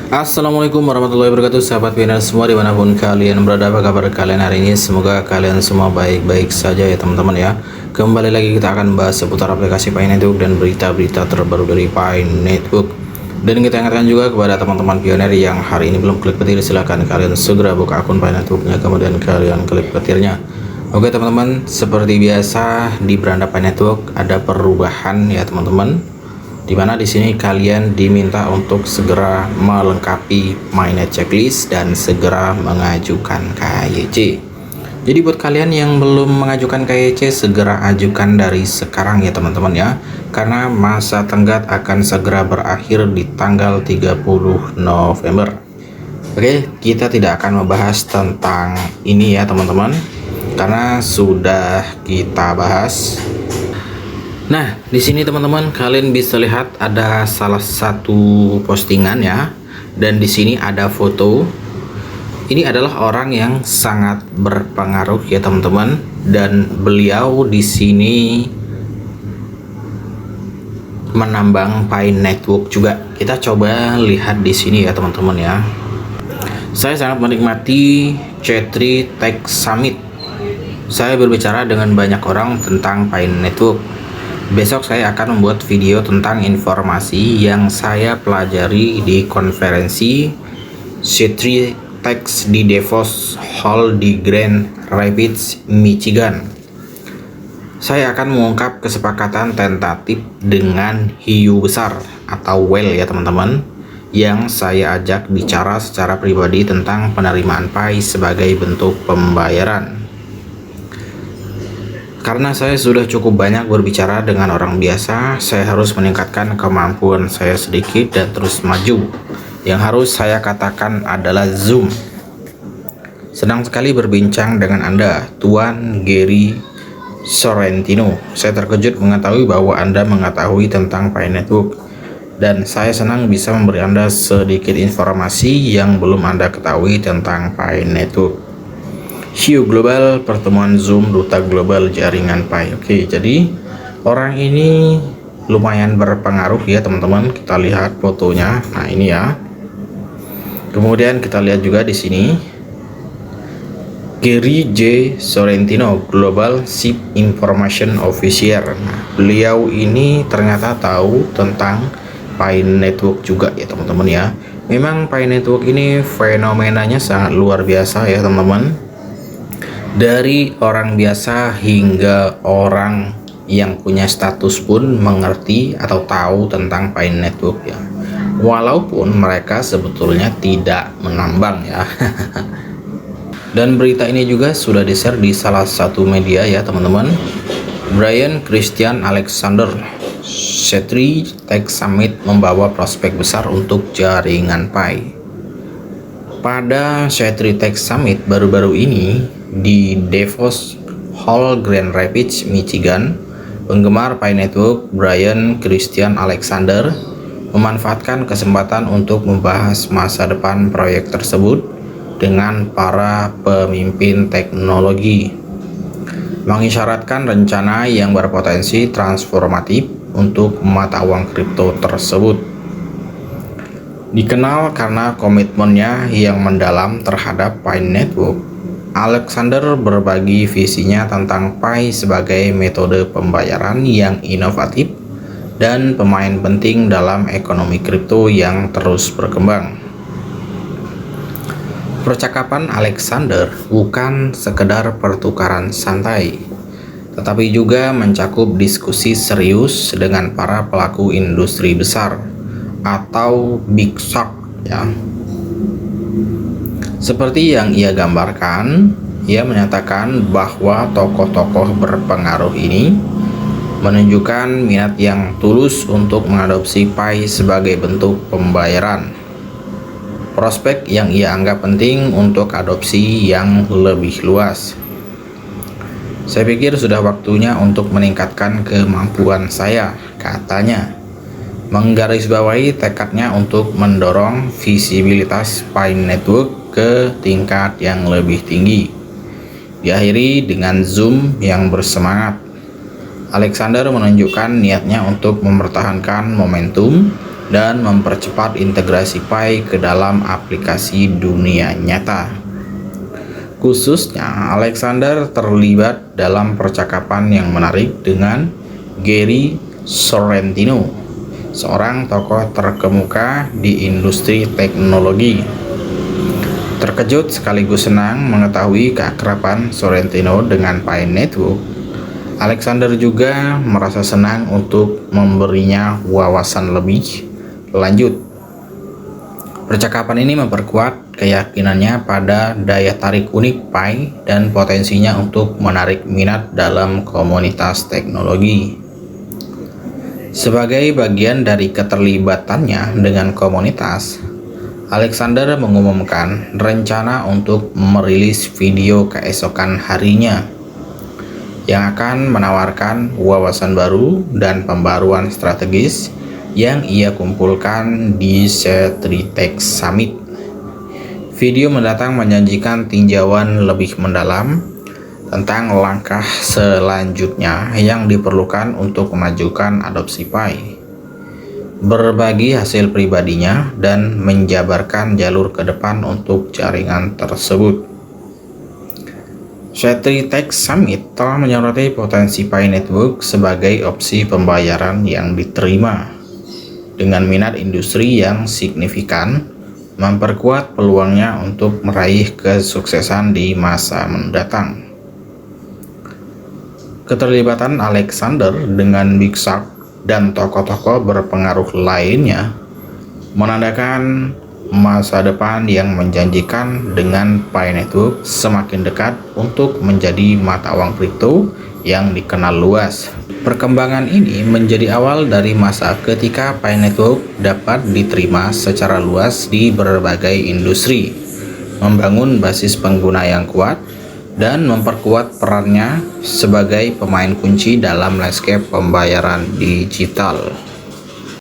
Assalamualaikum warahmatullahi wabarakatuh, sahabat Pinar semua dimanapun kalian berada. Apa kabar kalian hari ini? Semoga kalian semua baik-baik saja ya teman-teman ya. Kembali lagi kita akan bahas seputar aplikasi Pi Network dan berita-berita terbaru dari Pi Network. Dan kita ingatkan juga kepada teman-teman pioner yang hari ini belum klik petir, silahkan kalian segera buka akun Pi Networknya, kemudian kalian klik petirnya. Oke teman-teman, seperti biasa di beranda Pi Network ada perubahan ya teman-teman, dimana di sini kalian diminta untuk segera melengkapi mainnet checklist dan segera mengajukan KYC. Jadi buat kalian yang belum mengajukan KYC, segera ajukan dari sekarang ya teman-teman ya, karena masa tenggat akan segera berakhir di tanggal 30 November. Oke, kita tidak akan membahas tentang ini ya teman-teman, karena sudah kita bahas. Nah, di sini teman-teman kalian bisa lihat ada salah satu postingan ya, dan di sini ada foto. Ini adalah orang yang sangat berpengaruh ya teman-teman, dan beliau di sini menambang Pi Network juga. Kita coba lihat di sini ya teman-teman ya. Saya sangat menikmati C3 Tech Summit. Saya berbicara dengan banyak orang tentang Pi Network. Besok saya akan membuat video tentang informasi yang saya pelajari di konferensi C3 Tech di DeVos Hall di Grand Rapids, Michigan. Saya akan mengungkap kesepakatan tentatif dengan hiu besar atau whale ya teman-teman, yang saya ajak bicara secara pribadi tentang penerimaan Pi sebagai bentuk pembayaran. Karena saya sudah cukup banyak berbicara dengan orang biasa, saya harus meningkatkan kemampuan saya sedikit dan terus maju. Yang harus saya katakan adalah Zoom. Senang sekali berbincang dengan Anda, Tuan Gary Sorrentino. Saya terkejut mengetahui bahwa Anda mengetahui tentang Pi Network, dan saya senang bisa memberi Anda sedikit informasi yang belum Anda ketahui tentang Pi Network. Hiu Global, pertemuan Zoom Duta Global Jaringan Pi. Oke, jadi orang ini lumayan berpengaruh ya teman-teman. Kita lihat fotonya. Nah, ini ya. Kemudian kita lihat juga di sini Gary J. Sorrentino, Global Chief Information Officer. Nah, beliau ini ternyata tahu tentang Pi Network juga ya teman-teman ya. Memang Pi Network ini fenomenanya sangat luar biasa ya teman-teman. Dari orang biasa hingga orang yang punya status pun mengerti atau tahu tentang Pi Network ya, walaupun mereka sebetulnya tidak menambang ya. Dan berita ini juga sudah di-share di salah satu media ya teman-teman. Brian Christian Alexander, C3 Tech Summit membawa prospek besar untuk jaringan Pi. Pada C3 Tech Summit baru-baru ini di DeVos Hall, Grand Rapids, Michigan, penggemar Pi Network Brian Christian Alexander memanfaatkan kesempatan untuk membahas masa depan proyek tersebut dengan para pemimpin teknologi, mengisyaratkan rencana yang berpotensi transformatif untuk mata uang kripto tersebut. Dikenal karena komitmennya yang mendalam terhadap Pi Network, Alexander berbagi visinya tentang Pi sebagai metode pembayaran yang inovatif dan pemain penting dalam ekonomi kripto yang terus berkembang. Percakapan Alexander bukan sekedar pertukaran santai, tetapi juga mencakup diskusi serius dengan para pelaku industri besar atau Big Shark ya. Seperti yang ia gambarkan, ia menyatakan bahwa tokoh-tokoh berpengaruh ini menunjukkan minat yang tulus untuk mengadopsi Pi sebagai bentuk pembayaran, prospek yang ia anggap penting untuk adopsi yang lebih luas. Saya pikir sudah waktunya untuk meningkatkan kemampuan saya, katanya, menggarisbawahi tekadnya untuk mendorong visibilitas Pi Network ke tingkat yang lebih tinggi. Diakhiri dengan Zoom yang bersemangat. Alexander menunjukkan niatnya untuk mempertahankan momentum dan mempercepat integrasi Pi ke dalam aplikasi dunia nyata. Khususnya, Alexander terlibat dalam percakapan yang menarik dengan Gary Sorrentino, seorang tokoh terkemuka di industri teknologi. Terkejut sekaligus senang mengetahui keakraban Sorrentino dengan Pi Network, Alexander juga merasa senang untuk memberinya wawasan lebih lanjut. Percakapan ini memperkuat keyakinannya pada daya tarik unik Pi dan potensinya untuk menarik minat dalam komunitas teknologi. Sebagai bagian dari keterlibatannya dengan komunitas, Alexander mengumumkan rencana untuk merilis video keesokan harinya yang akan menawarkan wawasan baru dan pembaruan strategis yang ia kumpulkan di C3 Tech Summit. Video mendatang menjanjikan tinjauan lebih mendalam tentang langkah selanjutnya yang diperlukan untuk memajukan adopsi Pi, berbagi hasil pribadinya, dan menjabarkan jalur ke depan untuk jaringan tersebut. C3 Tech Summit telah menyoroti potensi Pi Network sebagai opsi pembayaran yang diterima dengan minat industri yang signifikan, memperkuat peluangnya untuk meraih kesuksesan di masa mendatang. Keterlibatan Alexander dengan Big Shark dan tokoh-tokoh berpengaruh lainnya menandakan masa depan yang menjanjikan, dengan Pi Network semakin dekat untuk menjadi mata uang kripto yang dikenal luas. Perkembangan ini menjadi awal dari masa ketika Pi Network dapat diterima secara luas di berbagai industri, membangun basis pengguna yang kuat, dan memperkuat perannya sebagai pemain kunci dalam landscape pembayaran digital.